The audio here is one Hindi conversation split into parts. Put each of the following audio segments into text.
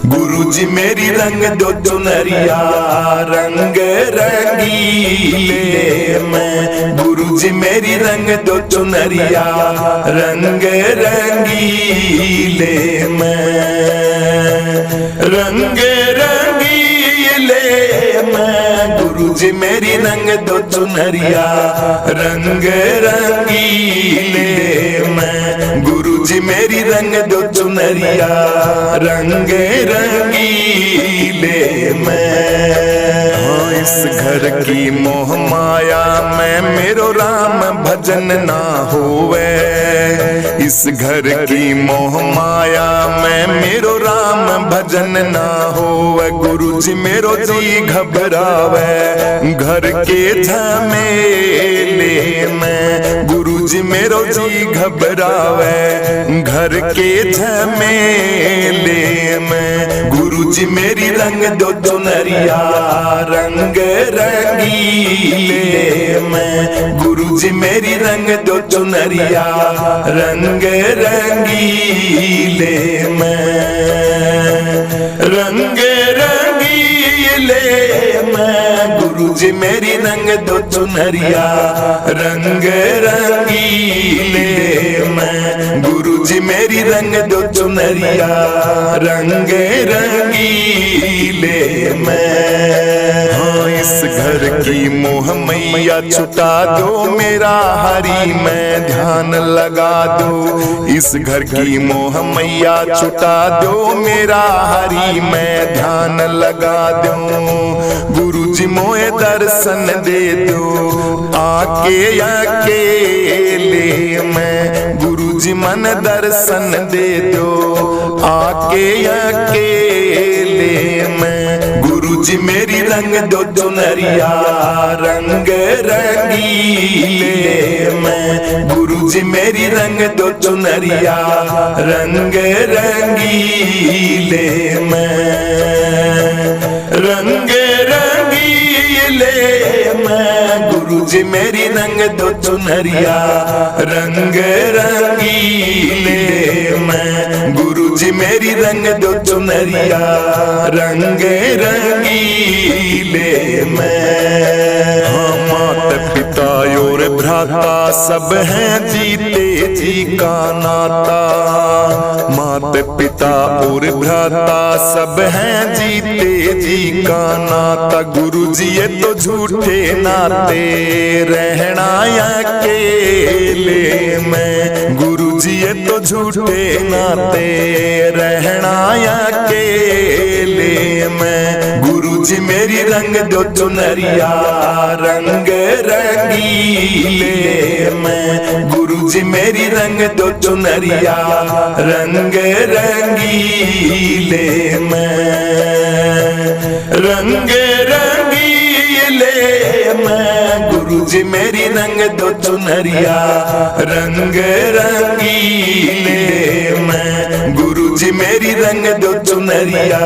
गुरुजी मेरी रंग दो चुनरिया रंग रंगीले मैं। गुरुजी मेरी रंग दो चुनरिया रंग रंगीले मैं। रंग रंगीले मैं। गुरुजी मेरी रंग दो चुनरिया रंग रंगीले मैं। गुरुजी मेरी रंग दो चुनरिया रंग रंगीले मैं। हाँ इस घर की मोह माया में मेरो राम भजन ना होवे। इस घर की मोह माया में मेरो राम भजन ना होवे। गुरुजी मेरो जी घबरावे घर के झमेले में। गुरुजी मेरो जी घबरावे घर के झमेले में। गुरुजी मेरी रंग दो चुनरिया रंग रंगीले मैं। गुरुजी मेरी रंग दो चुनरिया रंग रंगीले मैं। रंग रंगीले मैं। गुरुजी मेरी रंग दो चुनरिया रंग रंगीले मैं। गुरुजी मेरी रंग दो चुनरिया रंग रंगीले मैं। हाँ इस घर की मोह मैया छुटा दो मेरा हरि में ध्यान लगा दो। इस घर की मोह मैया छुटा दो मेरा हरि में ध्यान लगा दो। गुरुजी मोए दर्शन दे दो आके अकेले में। गुरुजी मन दर्शन दे दो आके अकेले में। गुरुजी मेरी रंग दो चुनरिया रंग रंगीले मैं। गुरुजी मेरी रंग दो चुनरिया रंग रंगीले मैं। रंग रंगीले मैं। गुरुजी मेरी रंग दो चुनरिया रंग रंगीले मैं। गुरुजी मेरी रंग दो चुनरिया रंग रंगीले मैं। हाँ माता पिता और भ्राता सब हैं जीते जी का नाता। माता पिता और भ्राता सब हैं जीते जी का नाता। गुरुजी ये तो झूठे नाते रहना अकेले में। गुरुजी ये तो झूठे नाते रहना अकेले में। गुरुजी मेरी रंग दो चुनरिया रंग रंगीले मैं। गुरुजी मेरी रंग दो चुनरिया रंग रंगीले मैं। रंग रंगीले मैं। गुरुजी मेरी रंग दो चुनरिया रंग रंगीले मैं। गुरुजी मेरी रंग दो चुनरिया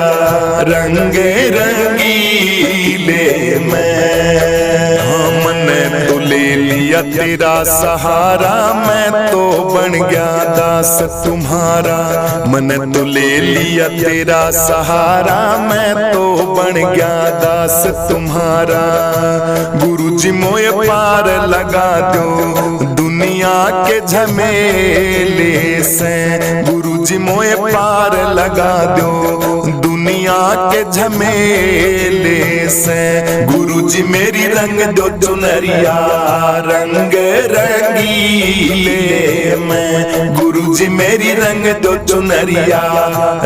रंग रंगीले मैं। हाँ मैंने तो ले लिया तेरा सहारा मैं तो बन गया दास तुम्हारा। मैंने तो ले लिया तेरा सहारा मैं तो बन गया दास तुम्हारा। गुरुजी मोए पार लगा दो दुनिया के झमेले से। गुरुजी मोए पार लगा दो दुनिया के झमेले से। गुरुजी मेरी रंग दो चुनरिया रंग रंगीले मैं। गुरुजी मेरी रंग दो चुनरिया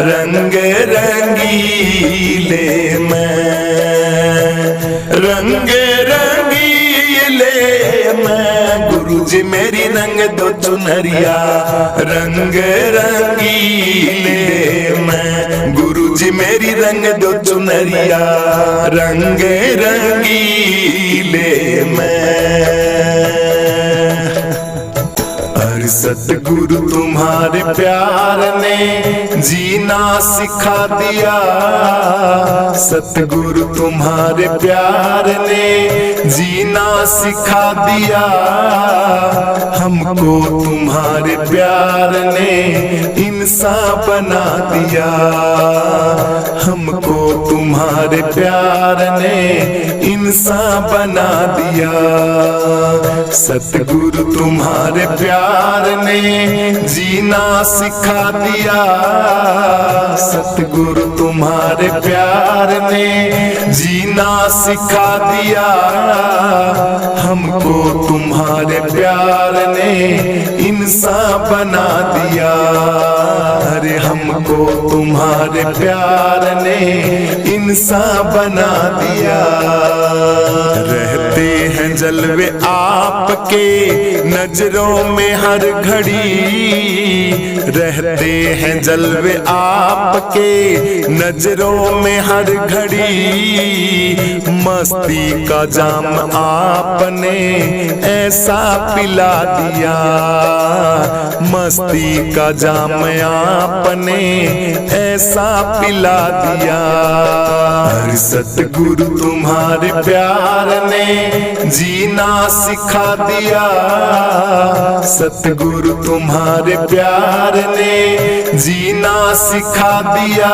रंग रंगीले मैं। रंग रंगीले मैं। गुरुजी मेरी रंग दो चुनरिया रंग रंगीले मैं। गुरुजी मेरी रंग दो चुनरिया रंग रंगीले मैं। सतगुरु तुम्हारे प्यार ने जीना सिखा दिया। सतगुरु तुम्हारे प्यार ने जीना सिखा दिया। हमको तुम्हारे प्यार ने इंसान बना दिया। हमको तुम्हारे प्यार ने इंसान बना दिया। सतगुरु तुम्हारे प्यार ने जीना सिखा दिया। सतगुरु तुम्हारे प्यार ने जीना सिखा दिया। हमको तुम्हारे प्यार ने इंसान बना दिया। अरे हमको तुम्हारे प्यार ने इंसान बना दिया। रहते हैं जलवे आपके नजरों में हर घड़ी। रहते हैं जलवे आपके नजरों में हर घड़ी। मस्ती का जाम आपने ऐसा पिला दिया। मस्ती का जाम आपने ऐसा पिला दिया। हर सतगुरु तुम्हारे प्यार ने जीना सिखा दिया। सतगुरु तुम्हारे प्यार ने जीना सिखा दिया।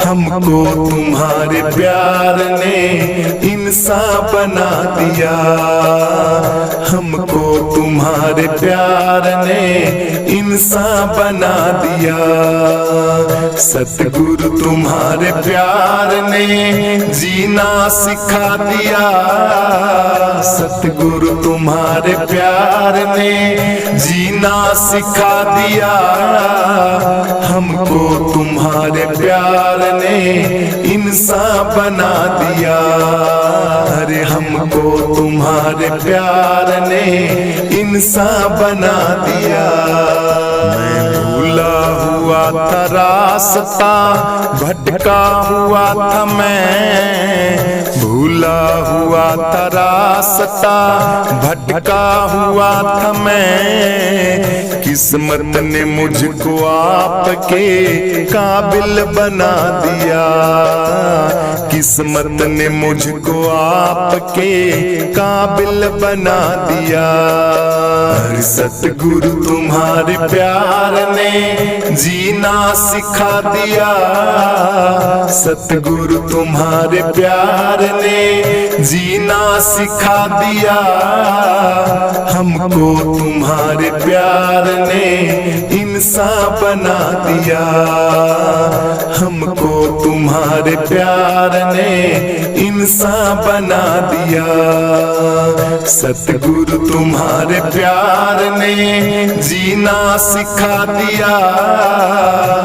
हमको तुम्हारे प्यार ने इंसान बना दिया। हमको तुम्हारे प्यार ने इंसान बना दिया। सतगुरु तुम्हारे प्यार ने जीना सिखा दिया। सतगुरु तुम्हारे प्यार ने जीना सिखा दिया। हमको तुम्हारे प्यार ने इंसान बना दिया। अरे हमको तुम्हारे प्यार ने इंसान बना दिया। मैं भूला हुआ था रास्ता, भटका हुआ था मैं। भूला हुआ था रास्ता, भटका हुआ था मैं। किस्मत ने मुझको आपके काबिल बना दिया। किस्मत ने मुझको आपके काबिल बना दिया। हर सतगुरु तुम्हारे प्यार ने जीना सिखा दिया। सतगुरु तुम्हारे प्यार ने जीना सिखा दिया। हमको तुम्हारे प्यार ने इंसान बना दिया। हमको तुम्हारे प्यार ने इंसान बना दिया। सतगुरु तुम्हारे प्यार ने जीना सिखा दिया।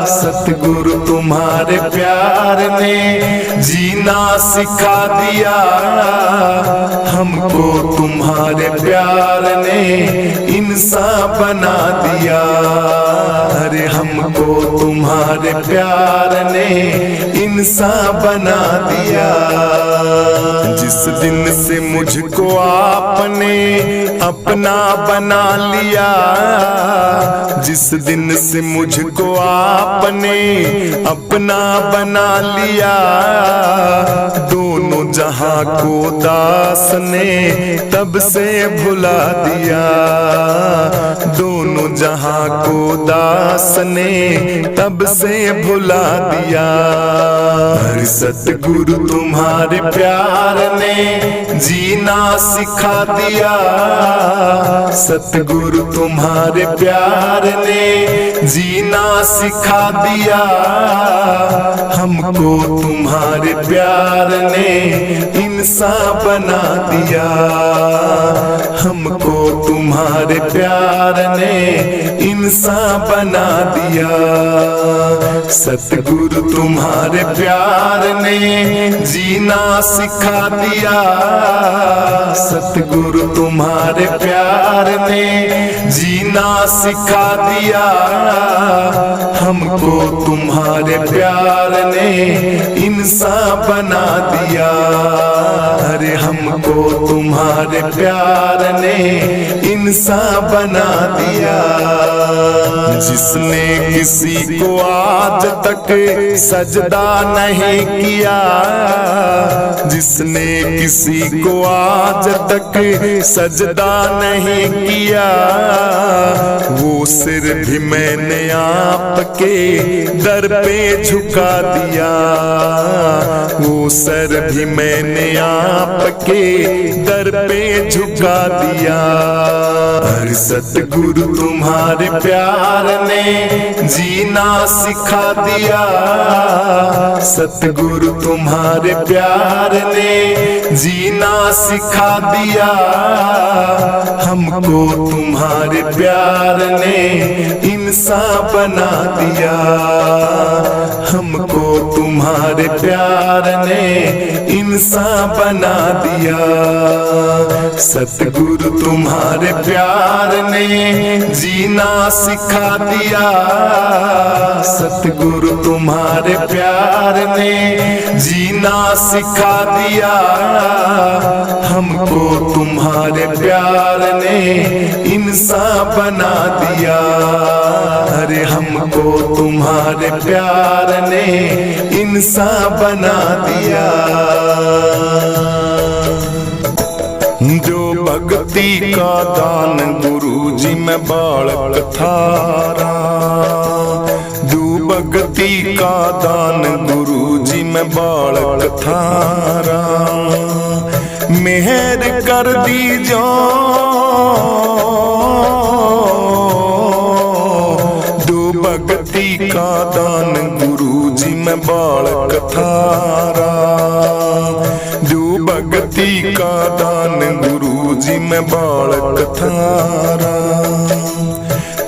सतगुरु तुम्हारे प्यार ने जीना सिखा दिया। हमको तुम्हारे प्यार ने इंसान बना दिया। अरे हमको तुम्हारे प्यार ने इंसान बना दिया। जिस दिन से मुझको आपने अपना बना लिया। जिस दिन से मुझको आपने अपना बना लिया। दोनों जहां को दास ने तब से भुला दिया। दोनों जहां को दास ने तब से भुला दिया। हर सतगुरु तुम्हारे प्यार ने जीना सिखा दिया। सतगुरु तुम्हारे प्यार ने जीना सिखा दिया। हमको तुम्हारे प्यार ने इंसान बना दिया। हमको तुम्हारे प्यार ने इंसान बना दिया। सतगुरु तुम्हारे प्यार ने जीना सिखा दिया। सतगुरु तुम्हारे प्यार ने जीना सिखा दिया। हमको तुम्हारे प्यार ने इंसान बना दिया। अरे हमको तुम्हारे प्यार ने इंसान बना दिया। जिसने किसी को आज तक सजदा नहीं किया, जिसने किसी को आज तक सजदा नहीं किया, वो सिर भी मैंने आपके दर पे झुका दिया। वो सर भी मैंने आपके दर पे झुका दिया। हर सतगुरु तुम्हारे प्यार ने जीना सिखा दिया। सतगुरु तुम्हारे प्यार ने जीना सिखा दिया। हमको तुम्हारे प्यार ने इंसान बना दिया। हमको तुम्हारे प्यार ने इंसान बना दिया। सतगुरु तुम्हारे प्यार ने जीना सिखा दिया। सतगुरु तुम्हारे प्यार ने जीना सिखा दिया। हमको तुम्हारे प्यार ने इंसान बना दिया। अरे हमको तुम्हारे प्यार ने इंसान बना दिया। जो भक्ति का दान गुरु जी में बालक थारा, जो भक्ति का दान गुरु जी में बालक थारा, मेहर कर दीजो जो भक्ति का दान गुरु जी में बालक थारा, जो भक्ति का दान गुरु जी में बालक थारा।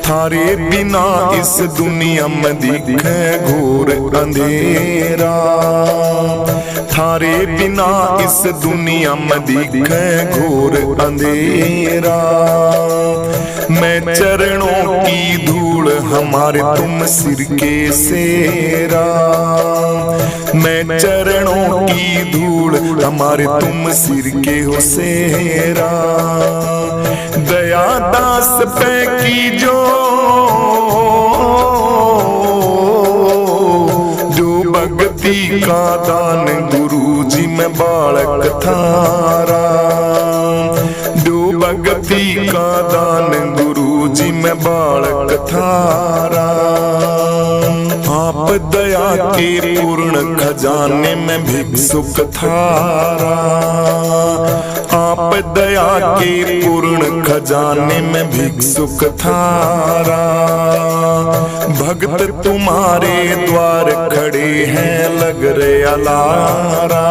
थारे बिना इस दुनिया में दिखे घोर अंधेरा। थारे बिना इस दुनिया में दिखे घोर अंधेरा। मैं चरणों की धूल हमारे तुम सिर के सेरा। मैं चरणों की धूल हमारे तुम सिर के हो सेरा। दया दास पे की जो भक्ति का दान गुरु जी में बालक थारा। जो भक्ति का दान गुरु जी में बालक थारा। आप दया के पूर्ण खजाने में भिक्षुक थारा। आप दया के पूर्ण खजाने में भिक्षुक थारा। भक्त तुम्हारे द्वार खड़े हैं लग रहे अलारा।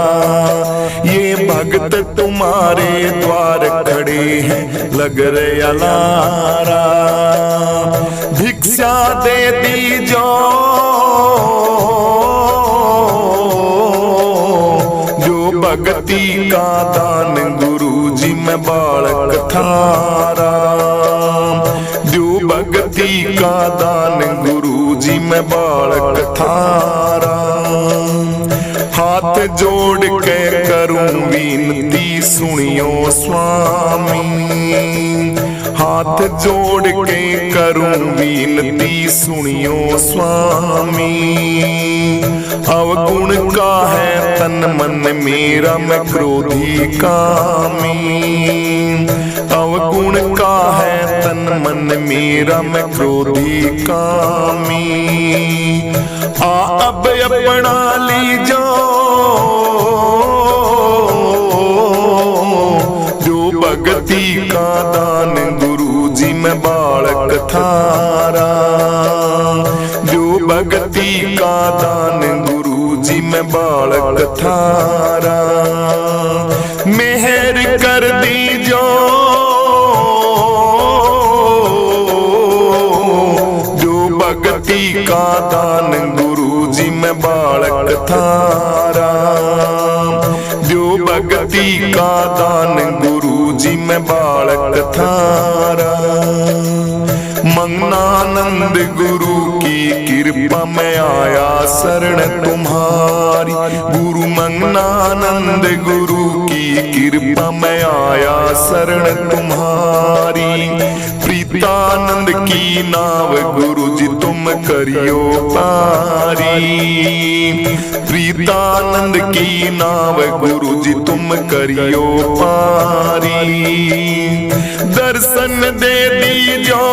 ये भक्त तुम्हारे द्वार खड़े हैं लग रहे अलारा। भिक्षा दे दीजो जो भक्ति का दान गुरु जी में बालक थारा। जो भक्ति का दान गुरु जी में बालक थारा। हाथ जोड़ के करूं विनती सुनियो स्वामी। हाथ जोड़ के करूं विनती सुनियो स्वामी। अवगुण का है तन मन मेरा मैं क्रोधी कामी। अवगुण का है तन मन मेरा मैं क्रोधी कामी। अब अपना लीजो जो भक्ति का दान गुरु जी में बालक थारा। जो भक्ति का दान गुरु जी में बालक थारा। मेहर कर दीजो जो भक्ति का दान गुरु जी में बालक थारा। जो भक्ति का दान गुरु जी में बालक थारा। मंगनानंद गुरु की कृपा में आया शरण तुम्हारी। गुरु मंगनानंद गुरु की कृपा में आया शरण तुम्हारी। प्रीतानंद की नाव गुरु जी तुम करियो पारी। प्रीतानंद की नाव गुरु जी तुम करियो पारी। दर्शन दे दीजो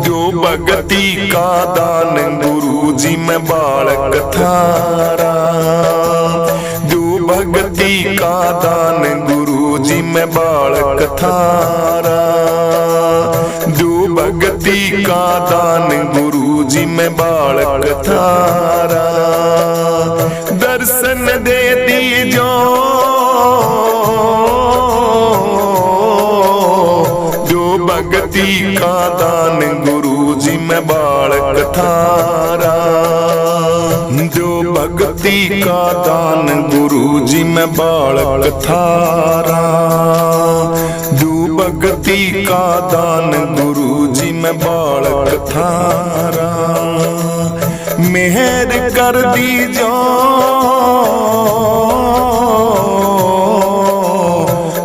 जो भगति का दान गुरु जी में बालक थारा। जो भगति का दान गुरु जी में बालक थारा। जो भगति का दान गुरु जी में बालक थारा। दर्शन दे दीजो जो भगति का दान गुरु जी में बालक थारा। जो भक्ति का दान गुरु जी में बालक थारा। जो भक्ति का दान गुरु जी में बालक थारा। मेहर कर दीजो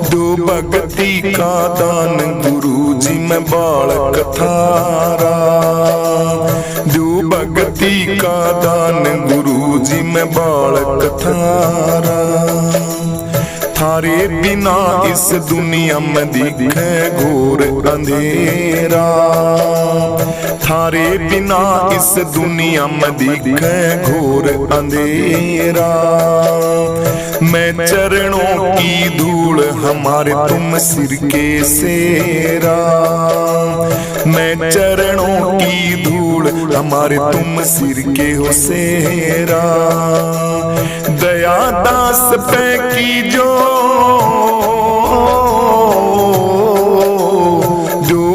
जो भक्ति का दान गुरु जी में बालक थारा। जो भक्ति का दान गुरु जी में बालक थारा। थारे बिना इस दुनिया में दिखे घोर अंधेरा। थारे बिना इस दुनिया में दिखे घोर अंधेरा। मैं चरणों की धूल हमारे तुम सिर के सेरा। मैं चरणों की धूल हमारे तुम सिर के हो सेरा। दया दास पे की जो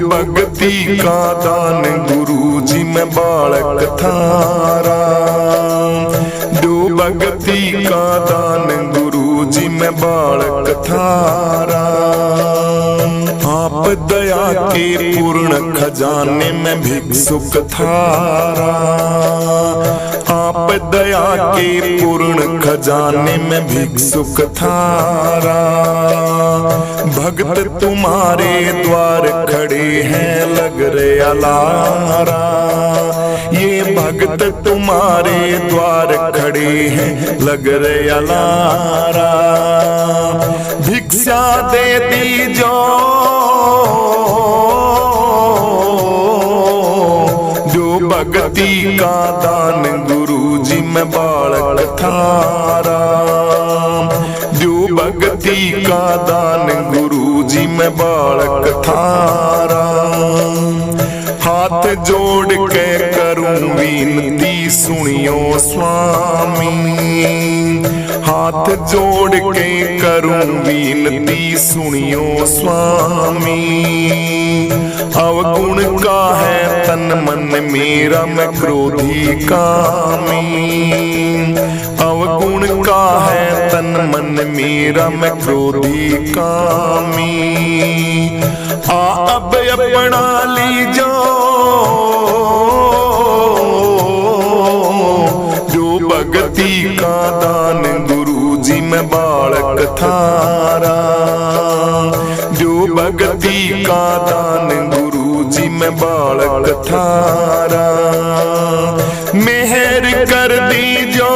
भक्ति का दान गुरु जी में बालक थारा। जो भक्ति का दान गुरु जी में बालक थारा। आप दया के पूर्ण खजाने में भिक्षुक थारा। आप दया के पूर्ण खजाने में भिक्षुक थारा। भक्त तुम्हारे द्वार खड़े हैं लग रे अलारा। ये भक्त तुम्हारे द्वार खड़े हैं लग रे अलारा। भिक्षा दे दीजो जो भक्ति का दान गुरु जी में बालक थारा। जो भक्ति का दान गुरु जी में बालक थारा। हाथ जोड़ के करूं विनती सुनियो स्वामी। हाथ जोड़ के करूं विनती सुनियो स्वामी। अवगुण का है तन मन मेरा मैं क्रोधी कामी। अवगुण का है तन मन मेरा मैं क्रोधी कामी। अब अपना लीजो जो भक्ति का दान गुरु जी में बालक थारा। जो भक्ति का दान गुरु जी में बालक थारा। मेहर कर दीजो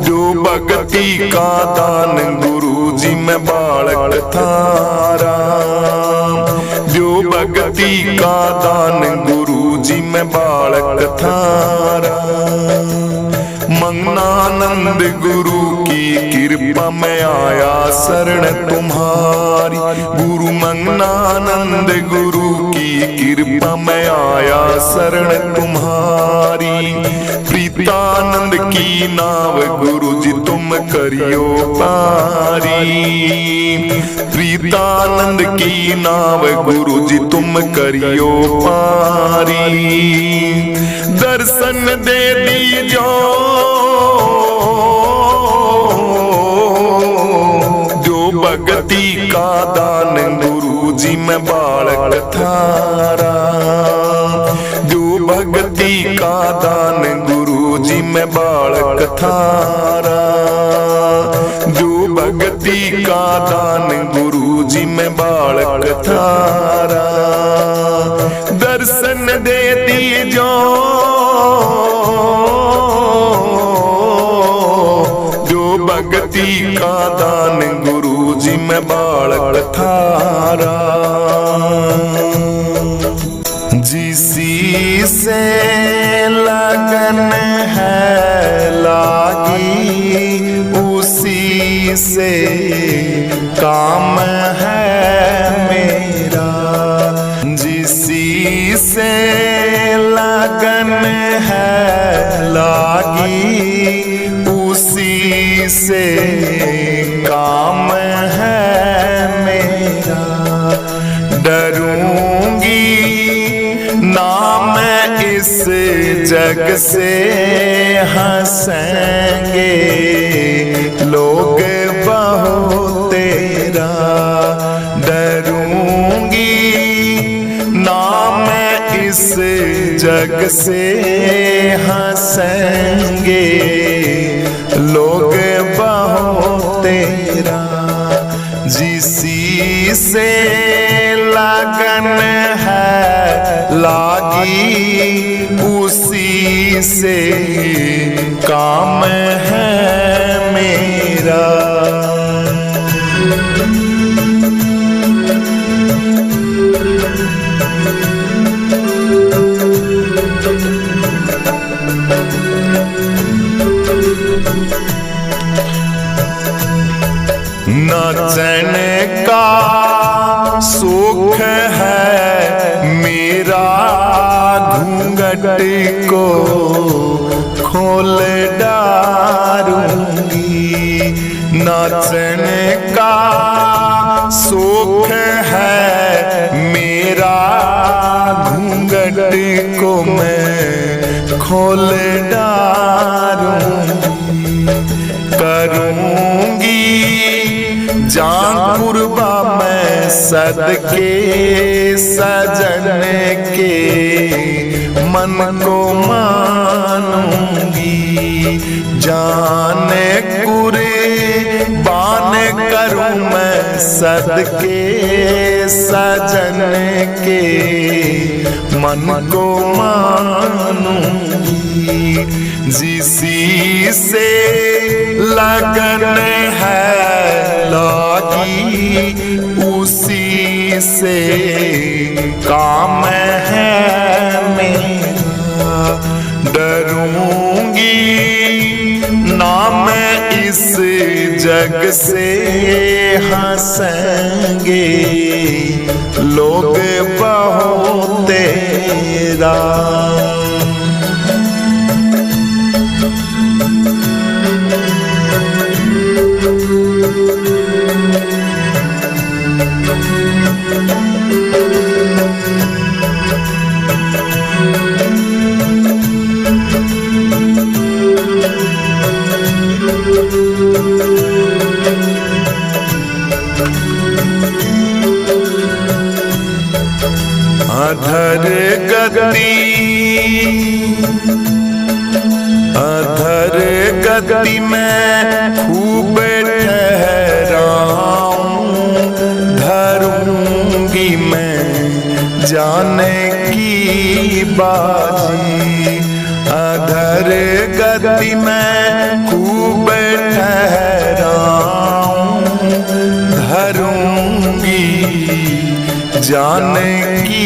जो भक्ति का दान गुरु जी में बालक थारा। जो भक्ति का दान गुरु जी में बालक थारा। मंगनानंद गुरु की कृपा में आया शरण तुम्हारी। गुरु मंगनानंद गुरु की कृपा में आया शरण तुम्हारी। प्रीतानंद की नाव गुरु जी तुम करियो पारी। प्रीतानंद की नाव गुरु जी तुम करियो पारी। दर्शन दे दीजो जो भक्ति का दान गुरु जी मैं बालक थारा, जो भक्ति का दान गुरु जी मैं बालक थारा, जो भक्ति का दान गुरु जी मैं बालक थारा। दर्शन दे दीजो जो भक्ति का दान गुरु जी मैं बालक थारा। जिसी से लगन है लागी उसी से काम है मेरा, जिसी से लगन है लागी उसी से काम है मेरा। डरूंगी ना मैं इस जग से, हंसेंगे लोग बहुत तेरा। डरूंगी ना मैं इस जग से, हंसेंगे लोग बहुत तेरा। जिसी से लगन है लागी उसी से काम है मेरा। नाचन का सुख है मेरा, घूंघट को खोल डारूंगी। नाचन का सुख है मेरा, घूंघट को मैं खोल डारूंगी। करूंगी जान कुर्बा मैं सदके सजन के, मन को मानूंगी। जान कुर्बान करूं मैं सदके सजन के, मन को मानूंगी। जिसी से लगन है लागी उसी से काम है मेरा। डरूंगी ना मैं इस जग से, हंसेंगे लोग बहुत तेरा। अधर गति में खूब ठहराऊं, धरूंगी मैं जाने की बाजी। अधर गति में खूब ठहराऊं, धरूंगी जाने की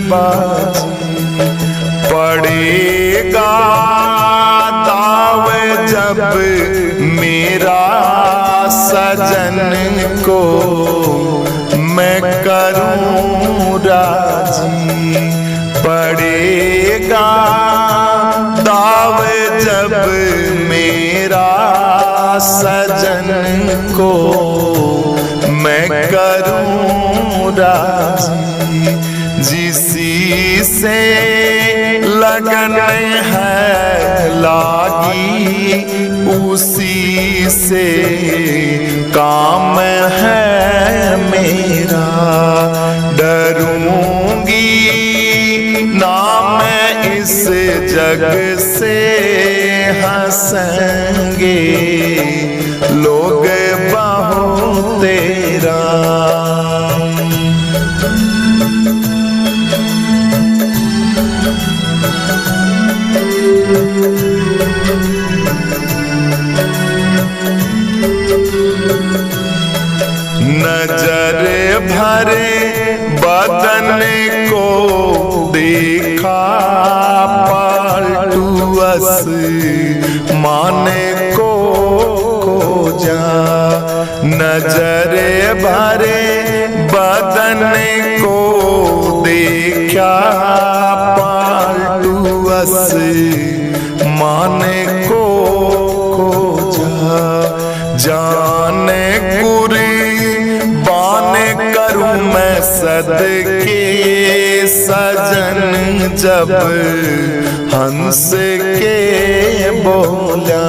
बाजी। पड़ेगा दाव जब मेरा सजन को मैं करूं राजी। पड़ेगा दाव जब मेरा सजन को मैं करूं राजी। जिसी से लगन है लागी उसी से काम है मेरा। डरूंगी ना मैं इस जग से, हंसेंगे लोग बहुत तेरा। नजर भरे बदन को देखा, पालतू माने को खोजा। नजर भरे बदन को देखा, पालतू माने को खोजा। जाने कुर्बान करूं मैं सदके सजन, जब हंस के बोला।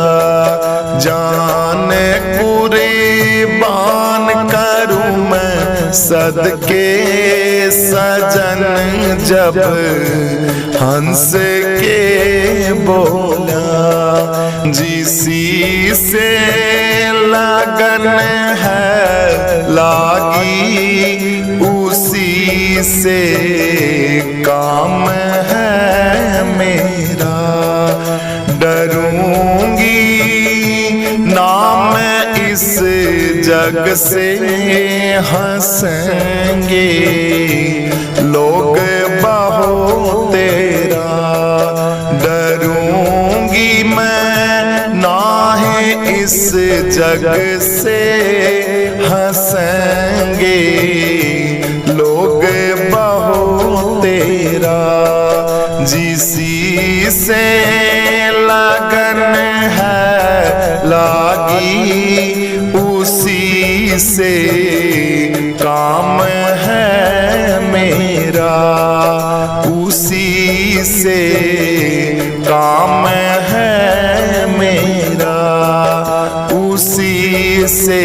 जाने कुर्बान करूं मैं सदके सजन, जब हंस के बोला। जिसी से लगन है लागी, उसी से काम है मेरा। डरूंगी ना मैं इस जग से, हंसेंगे लोग बहुत तेरा। डरूंगी मैं ना है इस जग से, हंसेंगे लोग बहुत तेरा। जिसी से लगन है लागी, उसी से काम है मेरा। उसी से काम है मेरा। उसी से